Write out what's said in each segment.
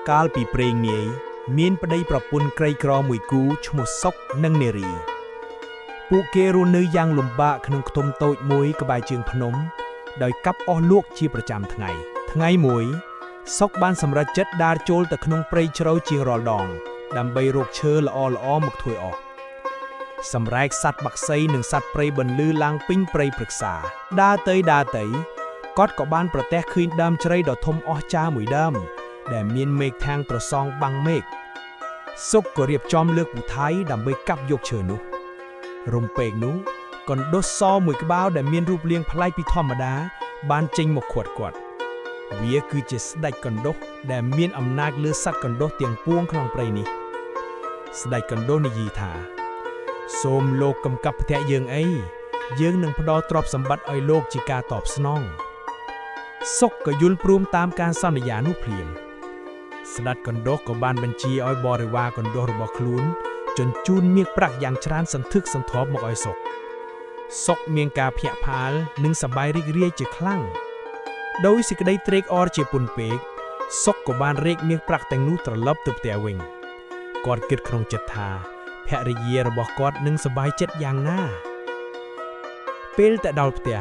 កាលពីព្រេងនាយមានប្តីប្រពន្ធក្រីក្រមួយគូឈ្មោះសុកនិងនារីពួកគេរស់នៅយ៉ាងលំបាកក្នុងខ្ទមតូចមួយក្បែរជើងភ្នំដោយកាប់អស់លក់ជាប្រចាំថ្ងៃមួយសុកបានសម្រេចចិត្តដើរចូលទៅក្នុងព្រៃជ្រៅជាងរាល់ដងដើម្បីរកឈើល្អៗមកធ្វើអស់សម្រែកសត្វបក្សីនិងសត្វព្រៃបន្លឺឡើងពេញព្រៃព្រឹក្សាដើរទៅគាត់ក៏បានប្រទះឃើញដើមជ្រៃដ៏ធំអស្ចារ្យមួយដើមដែលមានមេឃធាងត្រសងបាំងមេឃសុកក៏រៀបចំលើកពូថៃដើម្បីកាប់យកឈើនោះរំពេកនោះកណ្ដុះសមួយក្បាលដែលមានរូបរាងប្លែកពីធម្មតាបានចេញមកខាត់គាត់វាគឺជាស្ដេចកណ្ដុះដែលមានអំណាចលើសត្វកណ្ដុះទាំងពួងក្នុងព្រៃនេះស្ដេចកណ្ដុះនិយាយថាសូមលោកកំកាប់ផ្ទះយើងអីយើងនឹងផ្ដល់ទ្រព្យសម្បត្តិឲ្យលោកជាការតបស្នងសុកក៏យល់ព្រមតាមការសន្យានោះភ្លាមស្ដេចកណ្ដុះក៏បានបញ្ជាឲ្យបរិវារកណ្ដុះរបស់ខ្លួនជញ្ជូនមាសប្រាក់យ៉ាងច្រើនសន្ធឹកសន្ធាប់មកឲ្យសុកមានការភ្ញាក់ផ្អើលនិងសប្បាយរីករាយជាខ្លាំងដោយសេចក្តីត្រេកអរជាពន់ពេកសុកក៏បានរែកមាសប្រាក់ទាំងនោះត្រឡប់ទៅផ្ទះវិញគាត់គិតក្នុងចិត្តថាភរិយារបស់គាត់នឹងសប្បាយចិត្តយ៉ាងណាពេលទៅដល់ផ្ទះ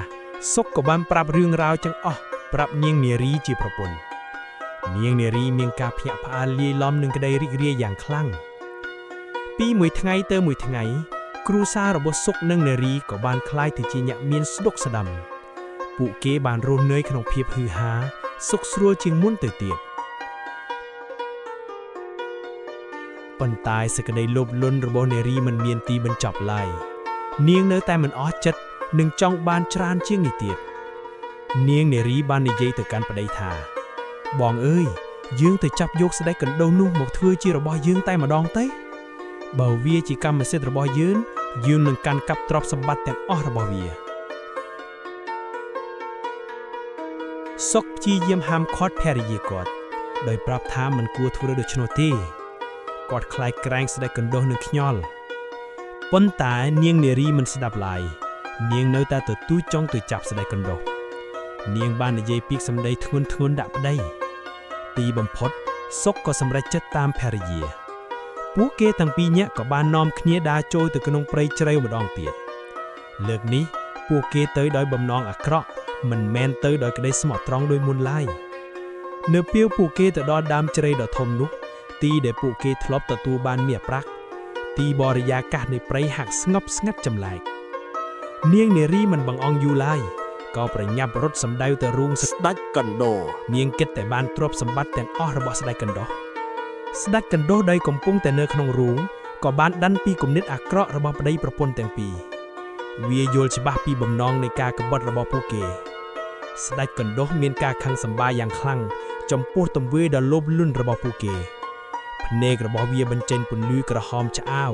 សុកក៏បានប្រាប់រឿងរ៉ាវទាំងអស់ប្រាប់នាងនារីជាប្រពន្ធនាងនារីមានការភ្ញាក់ផ្អើលលាយឡំនឹងក្តីរីករាយយ៉ាងខ្លាំងពីមួយថ្ងៃទៅមួយថ្ងៃគ្រួសាររបស់សុកនិងនារីក៏បានក្លាយទៅជាអ្នកមានស្ដុកស្ដាំពួកគេបានរស់នៅក្នុងភាពហ៊ឺហាសុខស្រួលជាងមុនទៅទៀតប៉ុន្តែសេចក្តីលោភលន់របស់នារីមិនមានទីបញ្ចប់ឡើយនាងនៅតែមិនអស់ចិត្តនិងចង់បានច្រើនជាងនេះទៀតនាងនារីបាននិយាយទៅកាន់ប្តីថាបងអើយយើងទៅចាប់យកស្ដេចកណ្ដុះនោះមកធ្វើជារបស់យើងតែម្ដងទៅបើវាជាកម្មសិទ្ធិរបស់យើងនឹងកាន់កាប់ទ្រព្យសម្បត្តិទាំងអស់របស់វាសុកព្យាយាមហាមឃាត់ភរិយាគាត់ដោយប្រាប់ថាមិនគួរធ្វើដូច្នោះទេគាត់ខ្លាចក្រែងស្ដេចកណ្ដុះនឹងខ្ញាល់ប៉ុន្តែនាងនារីមិនស្ដាប់ឡើយនាងនៅតែទទូចចង់ទៅចាប់ស្ដេចកណ្ដុះនាងបាននិយាយពាក្យសម្ដីធ្ងន់ធ្ងរដាក់ប្តីទីបំផុតសុកក៏សម្រេចចិត្តតាមភរិយាពួកគេទាំងពីរនាក់ក៏បាននាំគ្នាដើរចូលទៅក្នុងព្រៃជ្រៅម្ដងទៀតលើកនេះពួកគេទៅដោយបំណងអាក្រក់មិនមែនទៅដោយក្តីស្មោះត្រង់ដូចមុនឡើយនៅពេលពួកគេទៅដល់ដើមជ្រៃដ៏ធំនោះទីដែលពួកគេធ្លាប់ទទួលបានមាសប្រាក់ទីបរិយាកាសនៃព្រៃហាក់ស្ងប់ស្ងាត់ចម្លែកនាងនារីមិនបង្អង់យូរឡើយក៏ប្រញាប់រត់សម្ដៅទៅរូងស្ដេចកណ្ដុះនាងគិតតែបានទ្រព្យសម្បត្តិទាំងអស់របស់ស្ដេចកណ្ដុះស្ដេចកណ្ដុះដែលកំពុងតែនៅក្នុងរូងក៏បានដាន់ពីគំនិតអាក្រក់របស់ប្តីប្រពន្ធទាំងពីរវាយល់ច្បាស់ពីបំណងនៃការក្បត់របស់ពួកគេស្ដេចកណ្ដុះមានការខឹងសម្បារយ៉ាងខ្លាំងចំពោះទង្វើដ៏លោភលន់របស់ពួកគេភ្នែករបស់វាបញ្ចេញពន្លឺក្រហមឆ្អៅ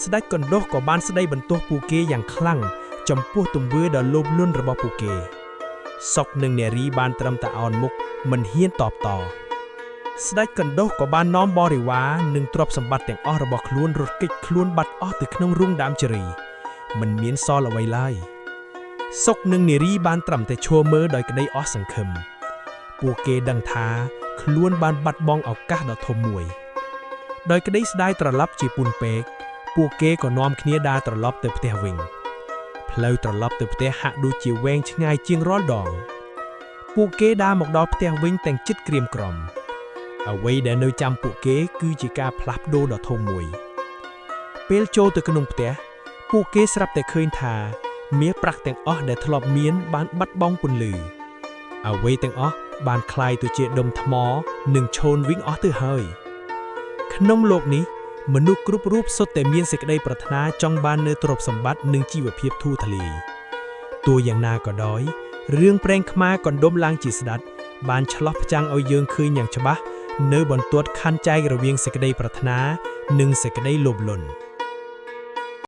ស្ដេចកណ្ដុះក៏បានស្ដីបន្ទោសពួកគេយ៉ាងខ្លាំងចំពោះទង្វើដ៏លោភលន់របស់ពួកគេសុកនិងនារីបានត្រឹមតែអោនមុខមិនហ៊ានតបតស្ដេចកណ្ដុះក៏បាននាំបរិវារនិងទ្រព្យសម្បត្តិទាំងអស់របស់ខ្លួនរត់គេចខ្លួនបាត់អស់ទៅក្នុងរូងដើមជ្រៃមិនមានសល់អ្វីឡើយសុកនិងនារីបានត្រឹមតែឈរមើលដោយក្តីអស់សង្ឃឹមពួកគេដឹងថាខ្លួនបានបាត់បង់ឱកាសដ៏ធំមួយដោយក្តីស្ដាយត្រឡប់ជាពន់ពេកពួកគេក៏នាំគ្នាដើរត្រឡប់ទៅផ្ទះវិញផ្លូវត្រឡប់ទៅផ្ទះហាក់ដូចជាវែងឆ្ងាយជាងរាល់ដងពួកគេដើរមកដល់ផ្ទះវិញទាំងជិតក្រៀមក្រំអ្វីដែលនៅចាំពួកគេគឺជាការផ្លាស់ប្ដូរដ៏ធំមួយពេលចូលទៅក្នុងផ្ទះពួកគេស្រាប់តែឃើញថាមាសប្រាក់ទាំងអស់ដែលធ្លាប់មានបានបាត់បង់ពន្លឺអ្វីទាំងអស់បានคล้ายទៅជាដុំថ្មនិងឈូនវិញអស់ទៅហើយក្នុងโลกនេះមនុស្សគ្រប់រូបសុទ្ធតែមានសេចក្តីប្រាថ្នាចង់បាននូវទ្រព្យសម្បត្តិនិងជីវភាពធូរធារទោះយ៉ាងណាក៏ដោយរឿងព្រេងខ្មែរកណ្ដុំឡើងជាស្ដេចបានឆ្លោះផ្ចាំងឲ្យយើងឃើញយ៉ាងច្បាស់នៅបន្ទាត់ខណ្ឌចែករវាងសេចក្តីប្រាថ្នានិងសេចក្តីលោភលន់